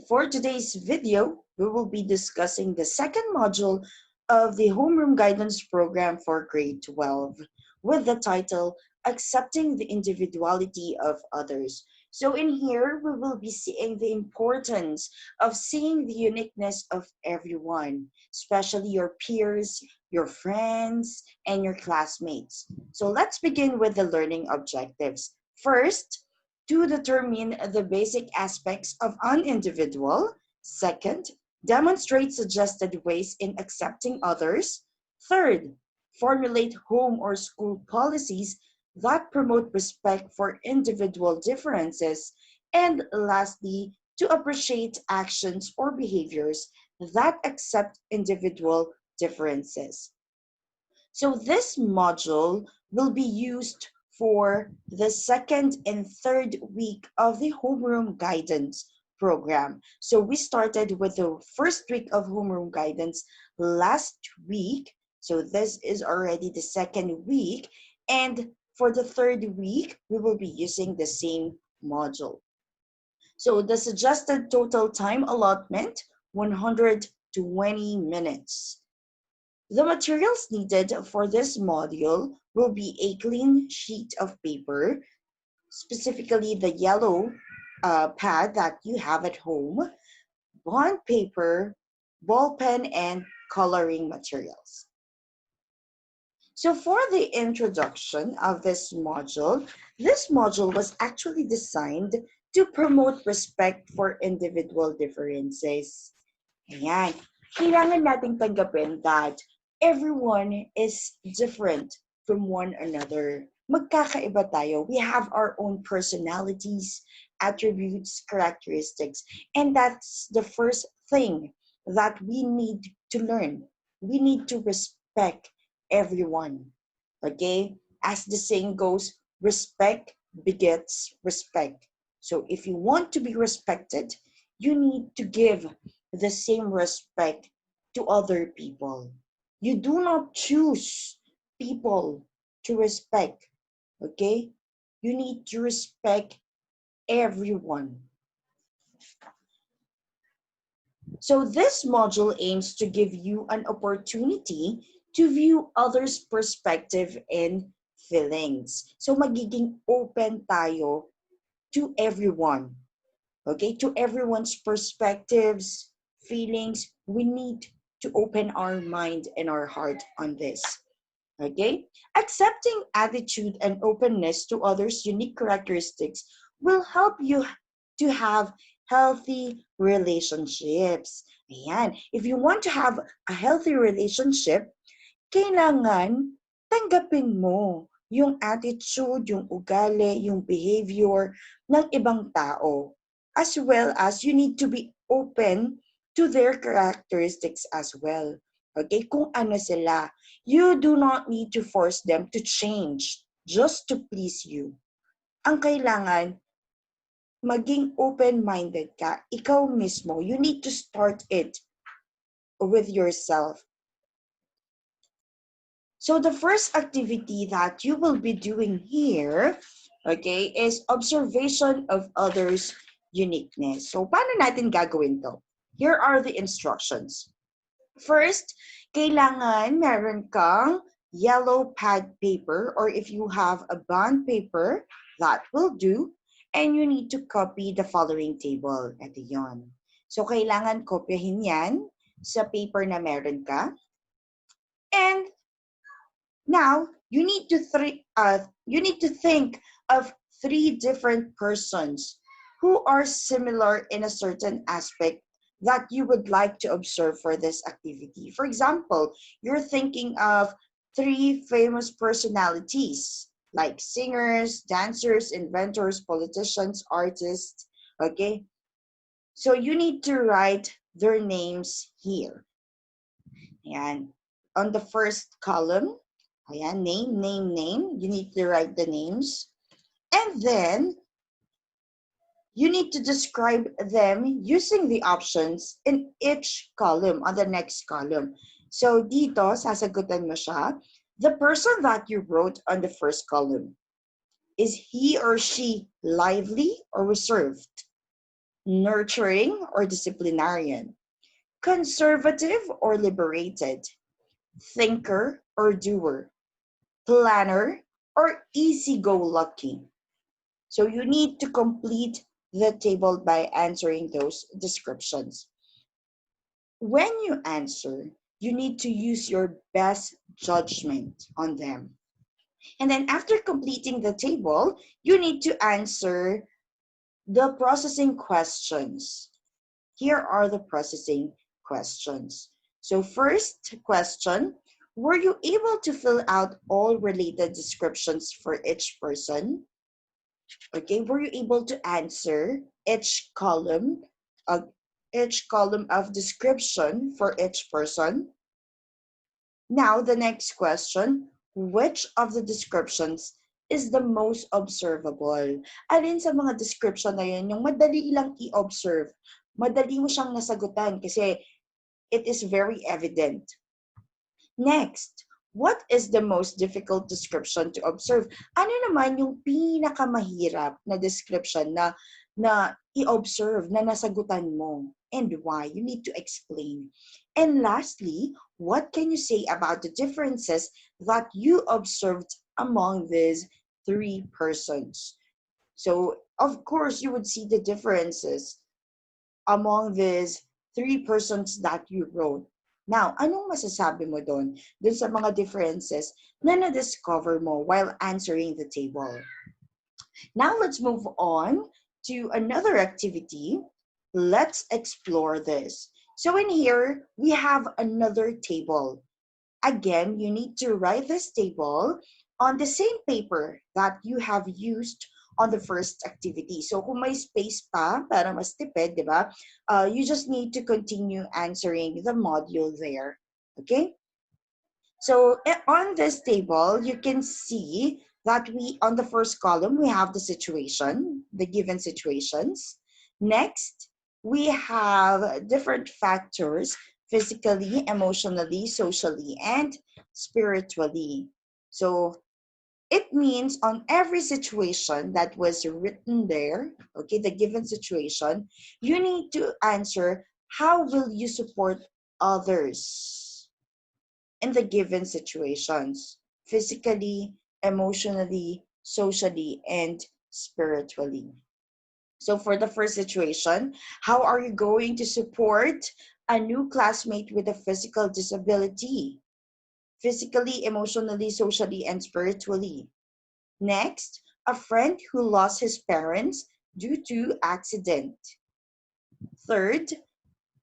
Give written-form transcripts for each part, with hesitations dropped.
for today's video, we will be discussing the second module of the Homeroom Guidance Program for Grade 12 with the title, Accepting the Individuality of Others. So in here, we will be seeing the importance of seeing the uniqueness of everyone, especially your peers, your friends, and your classmates. So let's begin with the learning objectives. First, to determine the basic aspects of an individual. Second, demonstrate suggested ways in accepting others. Third, formulate home or school policies that promote respect for individual differences. And lastly, to appreciate actions or behaviors that accept individual differences. So this module will be used for the second and third week of the Homeroom Guidance program. So we started with the first week of Homeroom Guidance last week. So this is already the second week. And for the third week, we will be using the same module. So the suggested total time allotment, 120 minutes. The materials needed for this module will be a clean sheet of paper, specifically the yellow pad that you have at home, bond paper, ball pen, and coloring materials. So for the introduction of this module was actually designed to promote respect for individual differences. Ayan. Kailangan nating tanggapin that everyone is different from one another. Magkakaiba tayo. We have our own personalities, attributes, characteristics. And that's the first thing that we need to learn. We need to respect everyone. Okay? As the saying goes, respect begets respect. So if you want to be respected, you need to give the same respect to other people. You do not choose people to respect, okay? You need to respect everyone. So this module aims to give you an opportunity to view others' perspective and feelings. So magiging open tayo to everyone. Okay, to everyone's perspectives, feelings, we need to open our mind and our heart on this. Okay, accepting attitude and openness to others' unique characteristics will help you to have healthy relationships. Ayan. If you want to have a healthy relationship, kailangan tanggapin mo yung attitude, yung ugali, yung behavior ng ibang tao. As well as you need to be open to their characteristics as well. Okay? Kung ano sila. You do not need to force them to change just to please you. Ang kailangan, maging open-minded ka. Ikaw mismo, you need to start it with yourself. So the first activity that you will be doing here, okay, is observation of others' uniqueness. So paano natin gagawin to? Here are the instructions. First, kailangan meron kang yellow pad paper, or if you have a bond paper, that will do. And you need to copy the following table. Ito yon. So kailangan kopyahin yan sa paper na meron ka. And now, you need to think of three different persons who are similar in a certain aspect that you would like to observe for this activity. For example, you're thinking of three famous personalities like singers, dancers, inventors, politicians, artists, okay? So you need to write their names here. And on the first column, ayan, name. You need to write the names. And then, you need to describe them using the options in each column, on the next column. So dito, sasagutan mo siya, the person that you wrote on the first column, is he or she lively or reserved? nurturing or disciplinarian, conservative or liberated, thinker or doer, planner or easy-go-lucky. So you need to complete the table by answering those descriptions. When you answer, you need to use your best judgment on them. And then after completing the table, you need to answer the processing questions. Here are the processing questions. So first question, were you able to fill out all related descriptions for each person? Okay, were you able to answer uh, each column of description for each person? Now, the next question, which of the descriptions is the most observable? Alin sa mga description na yun, yung madali lang i-observe, madali mo siyang nasagutan kasi it is very evident. Next, what is the most difficult description to observe? Ano naman yung pinakamahirap na description na i-observe, na nasagutan mo? And why? You need to explain. And lastly, what can you say about the differences that you observed among these three persons? So, of course, you would see the differences among these three persons that you wrote. Now, anong masasabi mo dun sa mga differences na na-discover mo while answering the table? Now, let's move on to another activity. Let's explore this. So in here, we have another table. Again, you need to write this table on the same paper that you have used on the first activity. So kung may space pa para mas tipid, di ba? You just need to continue answering the module there. Okay? So on this table, you can see that on the first column, we have the situation, the given situations. Next, we have different factors, physically, emotionally, socially, and spiritually. So it means on every situation that was written there, okay, the given situation, you need to answer how will you support others in the given situations, physically, emotionally, socially, and spiritually. So for the first situation, how are you going to support a new classmate with a physical disability? Physically, emotionally, socially, and spiritually. Next, a friend who lost his parents due to accident. Third,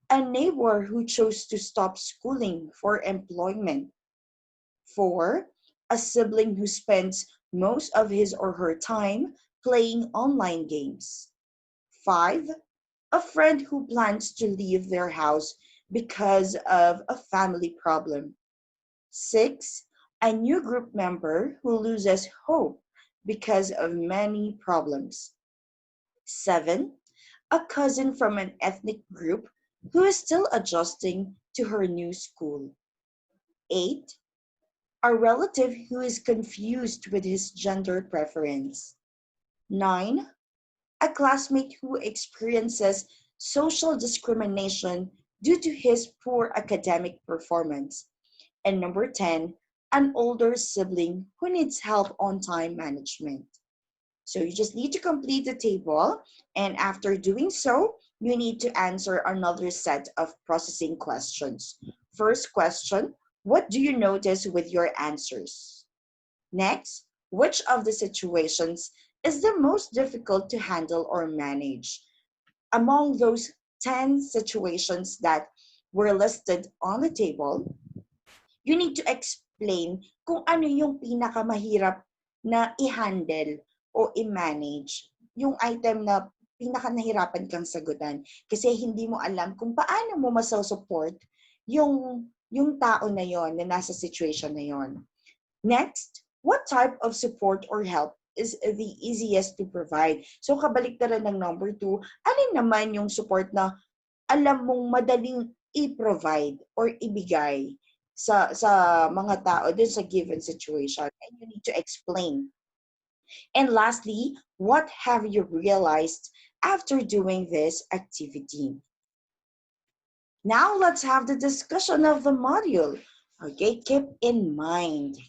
a neighbor who chose to stop schooling for employment. 4, a sibling who spends most of his or her time playing online games. 5, a friend who plans to leave their house because of a family problem. 6, a new group member who loses hope because of many problems. 7, a cousin from an ethnic group who is still adjusting to her new school. 8, a relative who is confused with his gender preference. 9, a classmate who experiences social discrimination due to his poor academic performance. And number 10, an older sibling who needs help on time management. So you just need to complete the table, and after doing so, you need to answer another set of processing questions. First question, what do you notice with your answers? Next, which of the situations is the most difficult to handle or manage? Among those 10 situations that were listed on the table, you need to explain kung ano yung pinakamahirap na i-handle o i-manage yung item na pinakanahirapan kang sagutan kasi hindi mo alam kung paano mo masasupport yung tao na yon na nasa situation na yon. Next, what type of support or help is the easiest to provide? So kabaliktaran ng number 2, alin naman yung support na alam mong madaling i-provide or ibigay sa mga tao dun sa given situation, and you need to explain. And lastly, what have you realized after doing this activity. Now let's have the discussion of the module. Okay, keep in mind.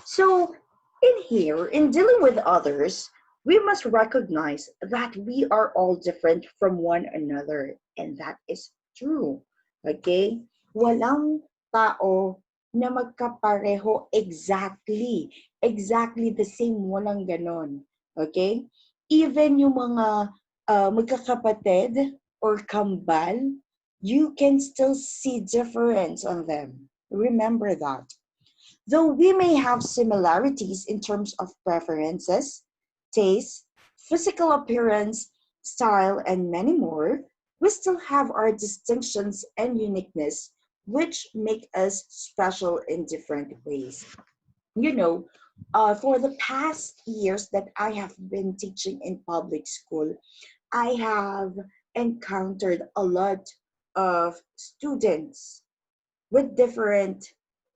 So in here, in dealing with others, we must recognize that we are all different from one another. And that is true. Okay? Walang tao na magkapareho exactly. Exactly the same. Walang ganon. Okay? Even yung mga magkakapatid or kambal, you can still see difference on them. Remember that. Though we may have similarities in terms of preferences, taste, physical appearance, style, and many more, we still have our distinctions and uniqueness, which make us special in different ways. You know, for the past years that I have been teaching in public school, I have encountered a lot of students with different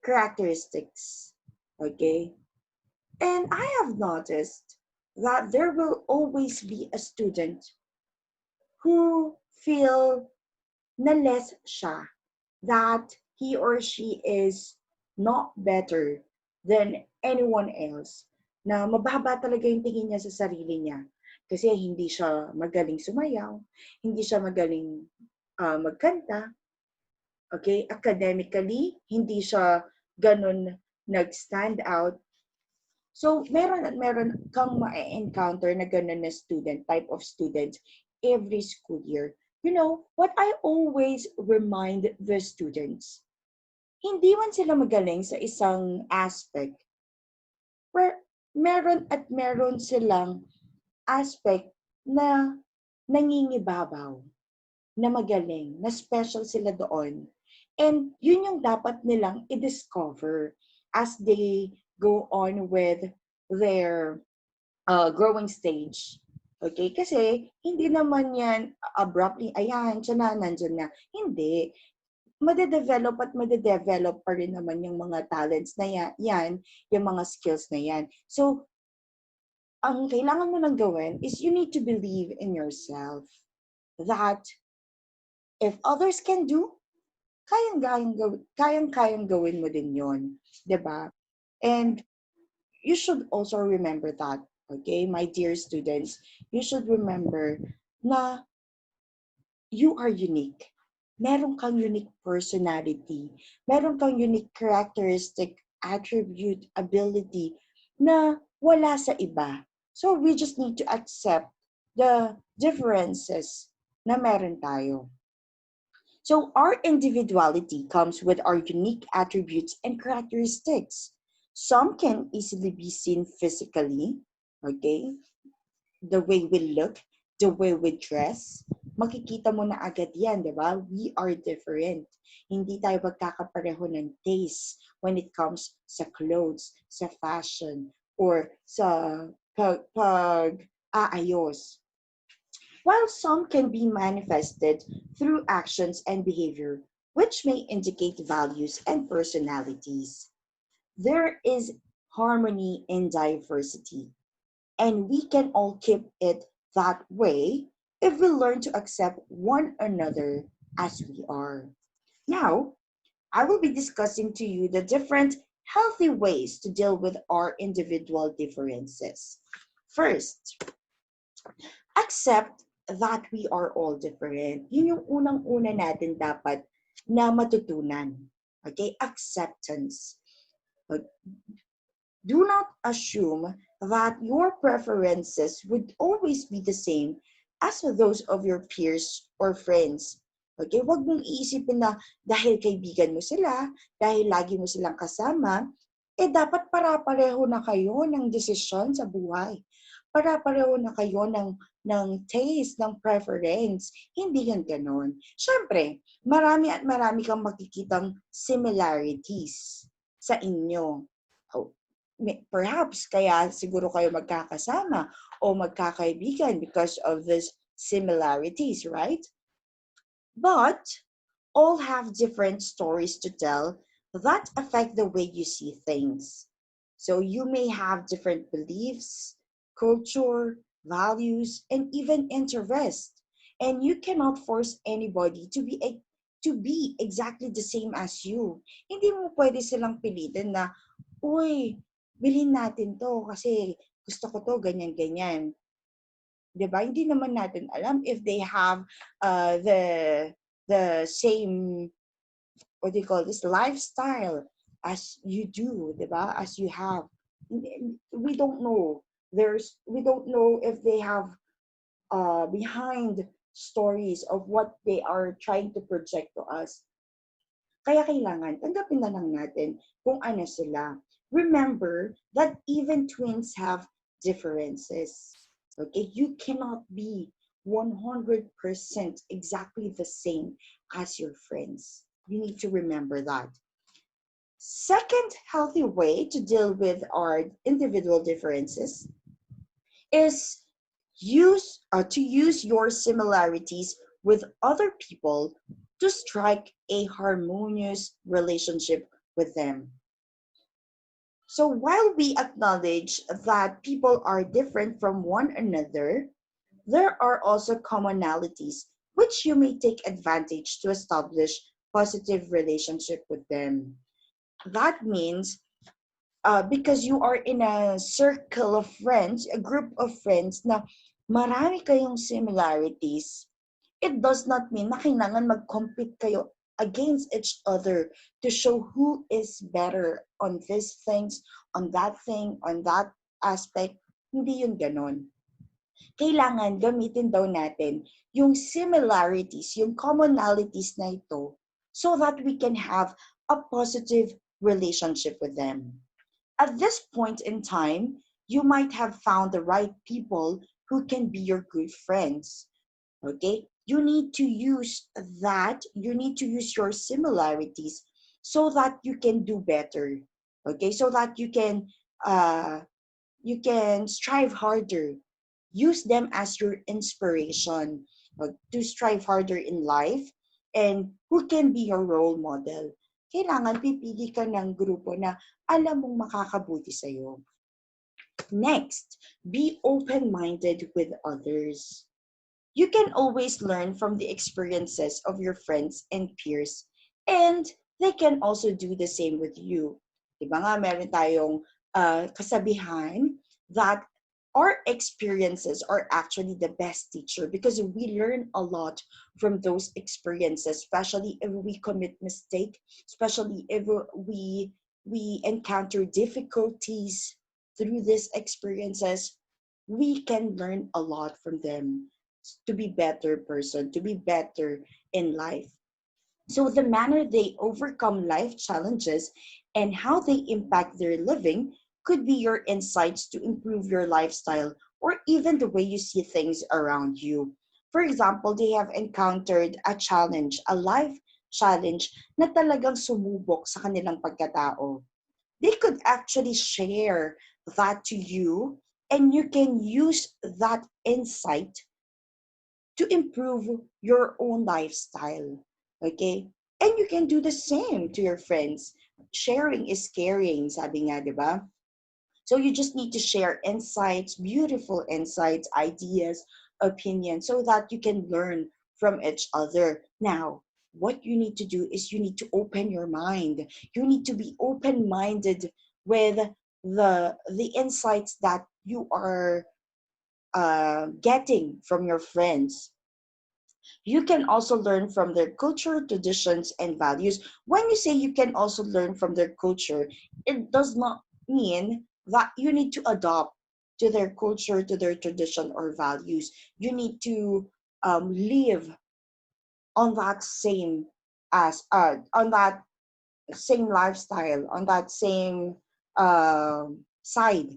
characteristics. Okay? And I have noticed that there will always be a student who feel na less siya, that he or she is not better than anyone else, na mababa talaga yung tingin niya sa sarili niya. Kasi hindi siya magaling sumayaw, hindi siya magaling magkanta, okay, academically, hindi siya ganun nag-stand out. So, meron at meron kang ma-encounter na ganun na student, type of student, every school year. You know, what I always remind the students, hindi man sila magaling sa isang aspect, where meron at meron silang aspect na nangingibabaw, na magaling, na special sila doon. And yun yung dapat nilang i-discover as they go on with their growing stage. Okay? Kasi hindi naman yan abruptly, ayan, siya na, nandyan na. Hindi. Madedevelop at madedevelop pa rin naman yung mga talents na yan, yung mga skills na yan. So, ang kailangan mo lang gawin is you need to believe in yourself that if others can do, kayang-kayang gawin mo din yon, 'di ba? And you should also remember that, okay, my dear students, you should remember na you are unique. Meron kang unique personality. Meron kang unique characteristic, attribute, ability na wala sa iba. So we just need to accept the differences na meron tayo. So our individuality comes with our unique attributes and characteristics. Some can easily be seen physically, okay? The way we look, the way we dress, makikita mo na agad yan, di ba? We are different. Hindi tayo magkakapareho ng taste when it comes sa clothes, sa fashion, or sa pag-aayos. While some can be manifested through actions and behavior, which may indicate values and personalities, there is harmony in diversity, and we can all keep it that way if we learn to accept one another as we are. Now, I will be discussing to you the different healthy ways to deal with our individual differences. First, accept that we are all different. Yun yung unang-una natin dapat na matutunan. Okay? Acceptance. Do not assume that your preferences would always be the same as those of your peers or friends. Okay? Huwag mong iisipin na dahil kaibigan mo sila, dahil lagi mo silang kasama, dapat para-pareho na kayo ng desisyon sa buhay. Para-pareho na kayo ng taste, ng preference. Hindi yan ganon. Siyempre, marami at marami kang makikitang similarities sa inyo. Perhaps kaya siguro kayo magkakasama o magkakaibigan because of these similarities, right? But all have different stories to tell that affect the way you see things. So you may have different beliefs, culture, values, and even interest. And you cannot force anybody to be exactly the same as you. Hindi mo pwede silang pilitin na, uy, bilhin natin to kasi gusto ko to, ganyan-ganyan. 'Di ba? Hindi naman natin alam if they have the same, what do you call this, lifestyle as you do, 'di ba? As you have. We don't know. We don't know if they have behind stories of what they are trying to project to us. Kaya kailangan tanggapin na lang natin kung ano sila. Remember that even twins have differences. Okay? You cannot be 100% exactly the same as your friends. You need to remember that. Second healthy way to deal with our individual differences is to use your similarities with other people to strike a harmonious relationship with them. So while we acknowledge that people are different from one another, there are also commonalities which you may take advantage to establish positive relationship with them. That means because you are in a circle of friends, a group of friends na marami kayong similarities, it does not mean na kailangan mag-compete kayo against each other to show who is better on these things, on that thing, on that aspect. Hindi yun ganon. Kailangan gamitin daw natin yung similarities, yung commonalities na ito so that we can have a positive relationship with them. At this point in time, you might have found the right people who can be your good friends. Okay? You need to use that, you need to use your similarities so that you can do better. Okay? So that you can strive harder. Use them as your inspiration to strive harder in life and who can be your role model. Kailangan pipili ka ng grupo na alam mong makakabuti sa'yo. Next, be open-minded with others. You can always learn from the experiences of your friends and peers, and they can also do the same with you. Diba nga, meron tayong kasabihan that our experiences are actually the best teacher because we learn a lot from those experiences, especially if we commit mistake, especially if we encounter difficulties through these experiences, we can learn a lot from them to be better person, to be better in life. So the manner they overcome life challenges and how they impact their living could be your insights to improve your lifestyle or even the way you see things around you. For example, they have encountered a challenge, a life challenge na talagang sumubok sa kanilang pagkatao. They could actually share that to you and you can use that insight to improve your own lifestyle. Okay? And you can do the same to your friends. Sharing is caring, sabi nga, di ba? So you just need to share insights, beautiful insights, ideas, opinions, so that you can learn from each other. Now, what you need to do is you need to open your mind. You need to be open-minded with the insights that you are getting from your friends. You can also learn from their culture, traditions, and values. When you say you can also learn from their culture, it does not mean that you need to adopt to their culture, to their tradition or values. You need to live on that same on that same lifestyle, on that same side.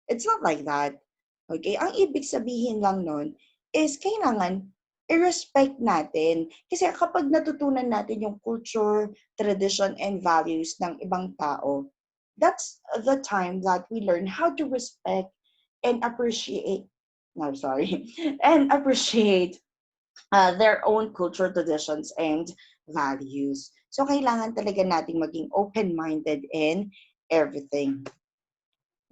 It's not like that. Okay? Ang ibig sabihin lang nun is kailangan i-respect natin. Kasi kapag natutunan natin yung culture, tradition, and values ng ibang tao, that's the time that we learn how to respect and appreciate, no, sorry, and appreciate their own cultural traditions and values. So, kailangan talaga nating maging open-minded in everything.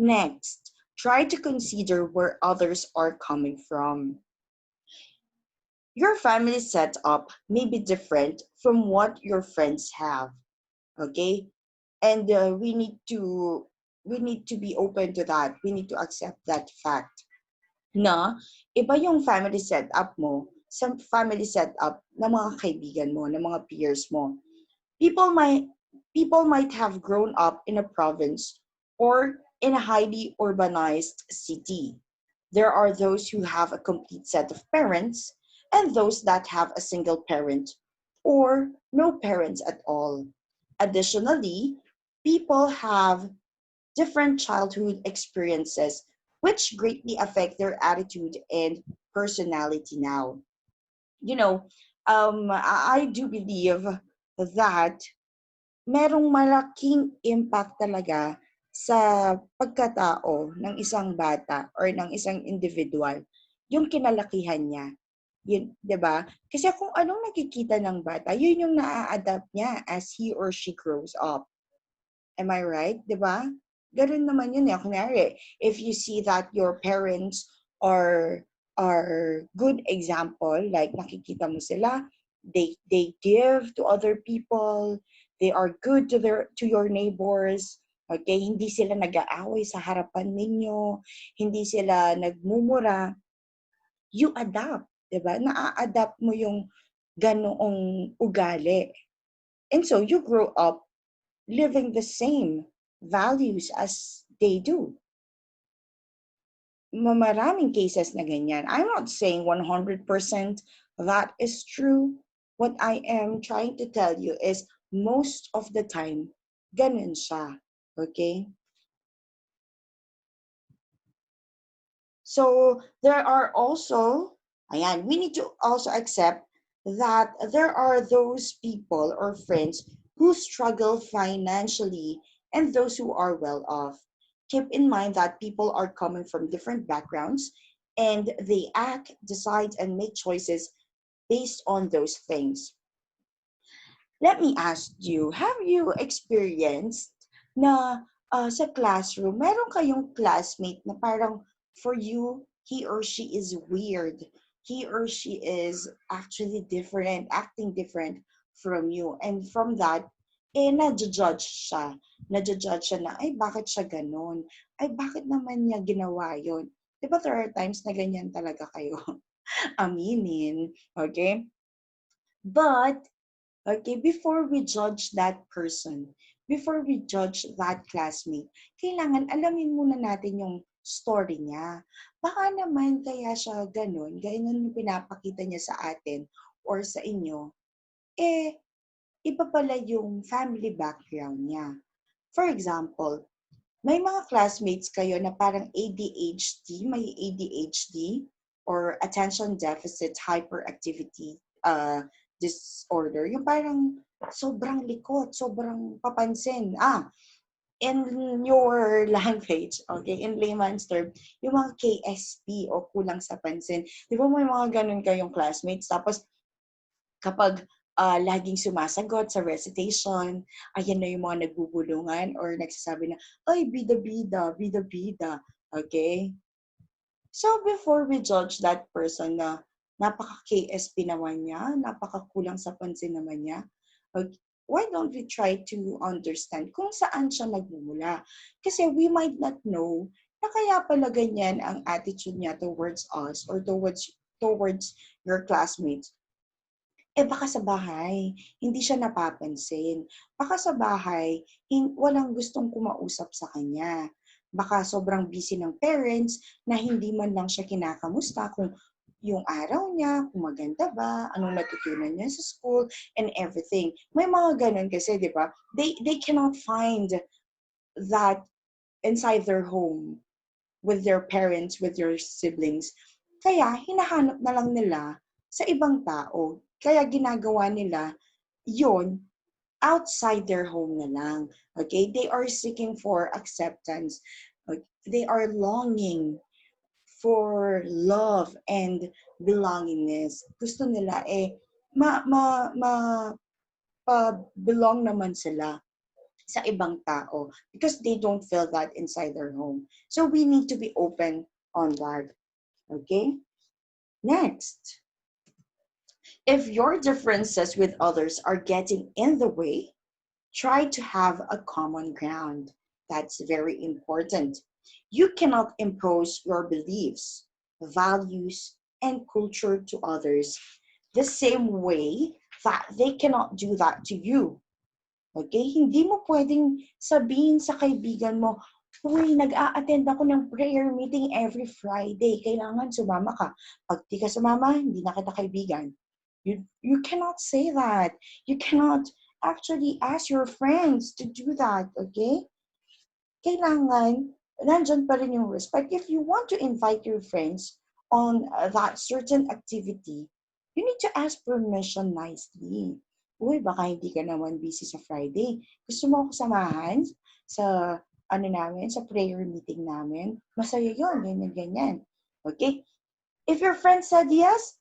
Next, Try to consider where others are coming from. Your family setup may be different from what your friends have, okay? And we need to be open to that. We need to accept that fact na iba yung family setup mo sa family setup ng mga kaibigan mo, ng mga peers mo. People might people might have grown up in a province or in a highly urbanized city. There are those who have a complete set of parents and those that have a single parent or no parents at all. Additionally, people have different childhood experiences which greatly affect their attitude and personality now. You know, I do believe that merong malaking impact talaga sa pagkatao ng isang bata or ng isang individual, yung kinalakihan niya. Yun, 'di ba? Kasi kung anong nakikita ng bata, yun yung naa-adapt niya as he or she grows up. Am I right? 'Di ba? Ganun naman yun eh. Kunyari, if you see that your parents are good example, like nakikita mo sila, they give to other people, they are good to your neighbors, okay? Hindi sila nag-aaway sa harapan ninyo, hindi sila nagmumura, you adapt, 'di ba? Naa-adapt mo yung ganoong ugali. And so you grow up living the same values as they do. Maraming cases na ganyan. I'm not saying 100% that is true. What I am trying to tell you is most of the time, ganun siya. Okay? So there are also, ayan, we need to also accept that there are those people or friends who struggle financially and those who are well off. Keep in mind that people are coming from different backgrounds and they act, decide, and make choices based on those things. Let me ask you, have you experienced na sa classroom, meron kayong classmate na parang for you, he or she is weird. He or she is actually different, acting different from you. And from that, nadja-judge siya. Nadja-judge siya na, ay, bakit siya ganun? Ay, bakit naman niya ginawa yun? Diba there are times na ganyan talaga kayo? Aminin. Okay? But okay, before we judge that person, before we judge that classmate, kailangan alamin muna natin yung story niya. Baka naman kaya siya ganun yung pinapakita niya sa atin or sa inyo, iba pala yung family background niya. For example, may mga classmates kayo na parang ADHD, may ADHD or attention deficit hyperactivity disorder. Yung parang sobrang likot, sobrang papansin. In your language, okay, in layman's term, yung mga KSP o kulang sa pansin. Di ba may mga ganun kayong classmates? Tapos kapag laging sumasagot sa recitation, ayan na yung mga nagbubulungan or nagsasabi na, ay, bida-bida, bida-bida. Okay? So before we judge that person na napaka-KSP naman niya, napaka-kulang sa pansin naman niya, okay, why don't we try to understand kung saan siya nagmumula? Kasi we might not know na kaya pala ganyan ang attitude niya towards us or towards your classmates. Baka sa bahay, hindi siya napapansin. Baka sa bahay, walang gustong kumausap sa kanya. Baka sobrang busy ng parents na hindi man lang siya kinakamusta kung yung araw niya, kung maganda ba, anong natutunan niya sa school, and everything. May mga ganun kasi, di ba? They cannot find that inside their home with their parents, with their siblings. Kaya hinahanap na lang nila sa ibang tao. Kaya ginagawa nila yon outside their home na lang. Okay? They are seeking for acceptance. Okay? They are longing for love and belongingness. Gusto nila ma belong naman sila sa ibang tao because they don't feel that inside their home. So we need to be open on that. Okay? Next, if your differences with others are getting in the way, try to have a common ground. That's very important. You cannot impose your beliefs, values, and culture to others the same way that they cannot do that to you. Okay? Hindi mo pwedeng sabihin sa kaibigan mo, uy, nag-a-attend ako ng prayer meeting every Friday. Kailangan sumama ka. Pag di ka sumama, hindi na kita kaibigan. You cannot say that. You cannot actually ask your friends to do that, okay? Kailangan, nandyan pa rin yung respect. If you want to invite your friends on that certain activity, you need to ask permission nicely. Uy, baka hindi ka naman busy sa Friday. Gusto mo ako samahan sa ano namin, sa prayer meeting namin? Masaya yun, ganyan, ganyan. Okay? If your friend said yes,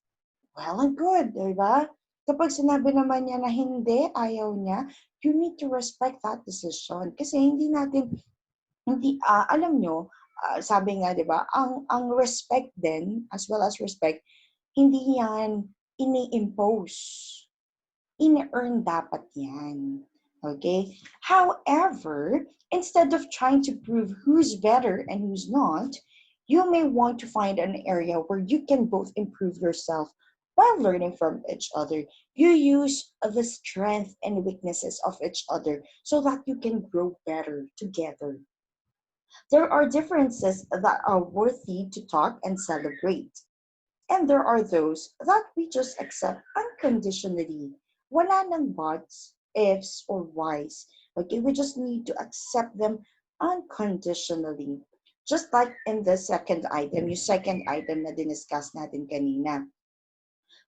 well and good, di ba? Kapag sinabi naman niya na hindi, ayaw niya, you need to respect that decision. Kasi alam nyo, sabi nga, di ba, ang respect din, as well as respect, hindi yan ini-impose. In-earn dapat yan. Okay? However, instead of trying to prove who's better and who's not, you may want to find an area where you can both improve yourself while learning from each other. You use the strength and weaknesses of each other so that you can grow better together. There are differences that are worthy to talk and celebrate. And there are those that we just accept unconditionally. Wala nang buts, ifs, or whys. Okay, we just need to accept them unconditionally. Just like in the second item, yung second item na diniscuss natin kanina.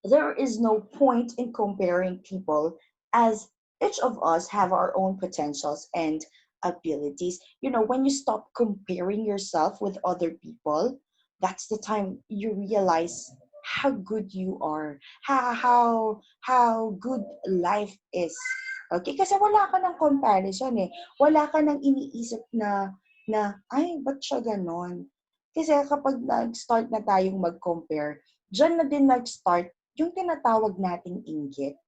There is no point in comparing people as each of us have our own potentials and abilities. When you stop comparing yourself with other people, that's the time you realize how good you are, how good life is. Okay, kasi wala ka ng comparison eh. Wala ka ng iniisip na ay, ba't siya ganon? Kasi kapag nag-start na tayong mag-compare, dyan na din nag-start yung tinatawag nating inggit.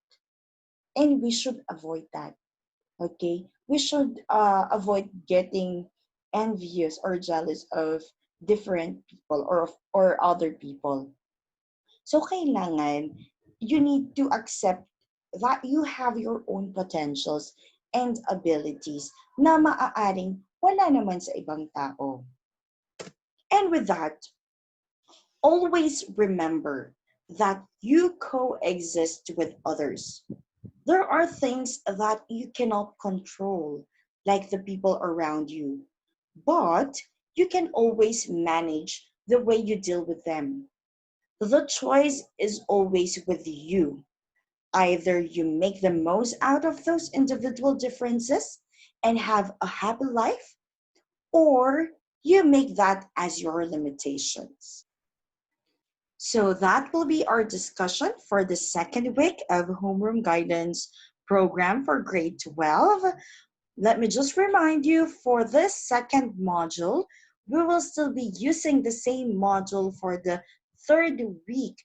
And we should avoid that. Okay? We should avoid getting envious or jealous of different people or other people. So kailangan, you need to accept that you have your own potentials and abilities na maaaring wala naman sa ibang tao. And with that, always remember that you coexist with others. There are things that you cannot control, like the people around you, but you can always manage the way you deal with them. The choice is always with you. Either you make the most out of those individual differences and have a happy life, or you make that as your limitations. So that will be our discussion for the second week of Homeroom Guidance program for grade 12. Let me just remind you, for this second module, we will still be using the same module for the third week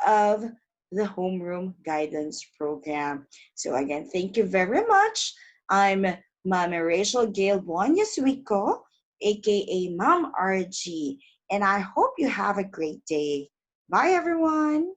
of the Homeroom Guidance program. So again, thank you very much. I'm Mama Rachel Gail Buonyasuico, aka Mom RG, and I hope you have a great day. Bye, everyone.